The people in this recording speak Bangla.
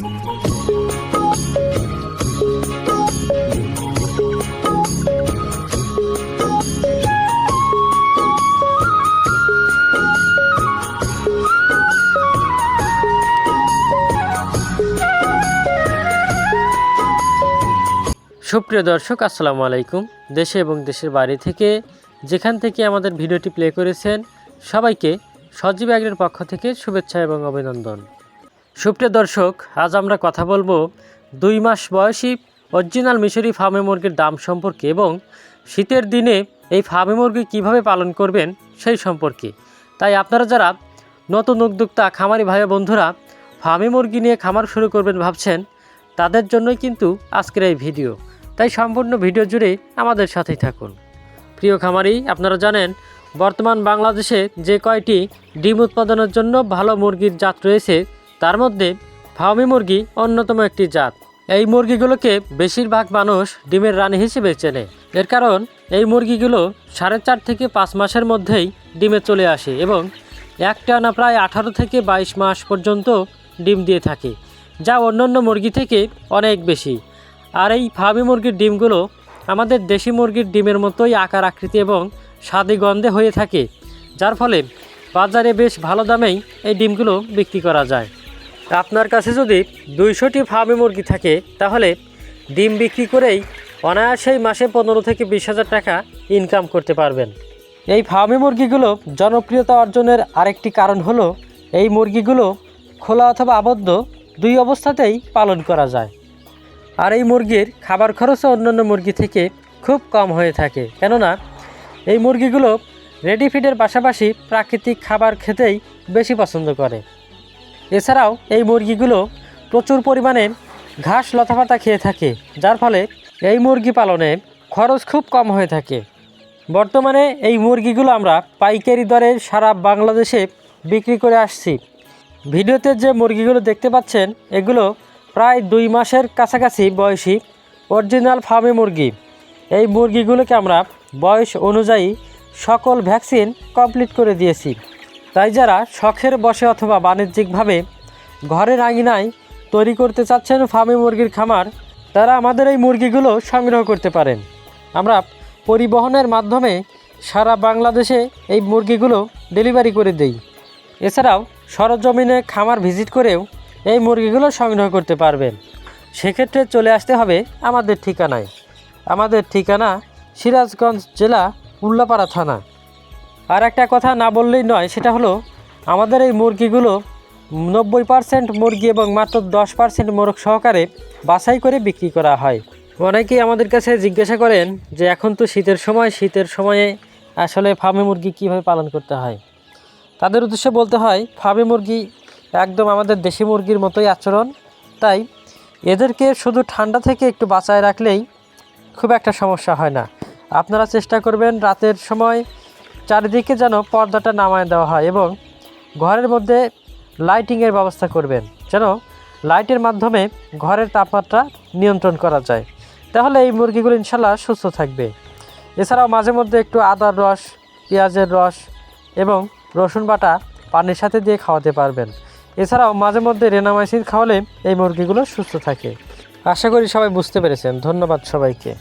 সুপ্রিয় দর্শক, আসসালামু আলাইকুম। দেশে এবং দেশের বাইরে থেকে যেখান থেকে আমাদের ভিডিওটি প্লে করেছেন সবাইকে সজীব এগ্রির পক্ষ থেকে শুভেচ্ছা এবং অভিনন্দন। সুপ্রিয় দর্শক, আজ আমরা কথা বলবো 2 মাস বয়সী অরিজিনাল মিশরি ফার্মে মুরগির দাম সম্পর্কে এবং শীতের দিনে এই ফার্মে মুরগি কীভাবে পালন করবেন সেই সম্পর্কে। তাই আপনারা যারা নতুন উদ্যোক্তা খামারি ভাই বন্ধুরা ফার্মে মুরগি নিয়ে খামার শুরু করবেন ভাবছেন, তাদের জন্যই কিন্তু আজকের এই ভিডিও। তাই সম্পূর্ণ ভিডিও জুড়ে আমাদের সাথেই থাকুন। প্রিয় খামারি, আপনারা জানেন বর্তমান বাংলাদেশে যে কয়টি ডিম উৎপাদনের জন্য ভালো মুরগির জাত রয়েছে তার মধ্যে ফার্মি মুরগি অন্যতম একটি জাত। এই মুরগিগুলোকে বেশিরভাগ মানুষ ডিমের রানী হিসেবে চেনে। এর কারণ এই মুরগিগুলো 4.5 থেকে 5 মাসের মধ্যেই ডিমে চলে আসে এবং একটানা প্রায় 18 থেকে 22 মাস পর্যন্ত ডিম দিয়ে থাকে, যা অন্যান্য মুরগি থেকে অনেক বেশি। আর এই ফার্মি মুরগির ডিমগুলো আমাদের দেশি মুরগির ডিমের মতোই আকার আকৃতি এবং স্বাদে গন্ধে হয়ে থাকে, যার ফলে বাজারে বেশ ভালো দামেই এই ডিমগুলো বিক্রি করা যায়। আপনার কাছে যদি 200টি ফার্মি মুরগি থাকে তাহলে ডিম বিক্রি করেই অনায়াসেই মাসে 15 থেকে 20,000 টাকা ইনকাম করতে পারবেন। এই ফার্মি মুরগিগুলো জনপ্রিয়তা অর্জনের আরেকটি কারণ হলো এই মুরগিগুলো খোলা অথবা আবদ্ধ দুই অবস্থাতেই পালন করা যায়। আর এই মুরগির খাবার খরচও অন্যান্য মুরগি থেকে খুব কম হয়ে থাকে, কেননা এই মুরগিগুলো রেডি ফিডের পাশাপাশি প্রাকৃতিক খাবার খেতেই বেশি পছন্দ করে। এছাড়াও এই মুরগিগুলো প্রচুর পরিমাণে ঘাস লতাপাতা খেয়ে থাকে, যার ফলে এই মুরগি পালনে খরচ খুব কম হয়ে থাকে। বর্তমানে এই মুরগিগুলো আমরা পাইকারি দরে সারা বাংলাদেশে বিক্রি করে আসছি। ভিডিওতে যে মুরগিগুলো দেখতে পাচ্ছেন এগুলো প্রায় 2 মাসের কাছাকাছি বয়সী অরিজিনাল ফার্মি মুরগি। এই মুরগিগুলোকে আমরা বয়স অনুযায়ী সকল ভ্যাকসিন কমপ্লিট করে দিয়েছি। তাই যারা শখের বশে অথবা বাণিজ্যিকভাবে ঘরের আঙিনায় তৈরি করতে চাচ্ছেন ফার্মি মুরগির খামার, তারা আমাদের এই মুরগিগুলো সংগ্রহ করতে পারেন। আমরা পরিবহনের মাধ্যমে সারা বাংলাদেশে এই মুরগিগুলো ডেলিভারি করে দেই। এছাড়াও সরজমিনে খামার ভিজিট করেও এই মুরগিগুলো সংগ্রহ করতে পারবেন। সেক্ষেত্রে চলে আসতে হবে আমাদের ঠিকানায়। আমাদের ঠিকানা সিরাজগঞ্জ জেলা উল্লাপাড়া থানা। আর একটা কথা না বললেই নয়, সেটা হলো আমাদের এই মুরগিগুলো 90% মুরগি এবং মাত্র 10% মোরগ সহকারে বাছাই করে বিক্রি করা হয়। অনেকেই আমাদের কাছে জিজ্ঞাসা করেন যে এখন তো শীতের সময়ে আসলে ফার্মি মুরগি কীভাবে পালন করতে হয়। তাদের উদ্দেশ্যে বলতে হয়, ফার্মি মুরগি একদম আমাদের দেশি মুরগির মতোই আচরণ। তাই এদেরকে শুধু ঠান্ডা থেকে একটু বাঁচায় রাখলেই খুব একটা সমস্যা হয় না। আপনারা চেষ্টা করবেন রাতের সময় চারিদিকে যেন পর্দাটা নামায় দেওয়া হয় এবং ঘরের মধ্যে লাইটিংয়ের ব্যবস্থা করবেন, যেন লাইটের মাধ্যমে ঘরের তাপমাত্রা নিয়ন্ত্রণ করা যায়। তাহলে এই মুরগিগুলো ইনশাল্লাহ সুস্থ থাকবে। এছাড়াও মাঝে মধ্যে একটু আদার রস, পেঁয়াজের রস এবং রসুন বাটা পানির সাথে দিয়ে খাওয়াতে পারবেন। এছাড়াও মাঝে মধ্যে রেনামাইসিন খাওয়ালে এই মুরগিগুলো সুস্থ থাকে। আশা করি সবাই বুঝতে পেরেছেন। ধন্যবাদ সবাইকে।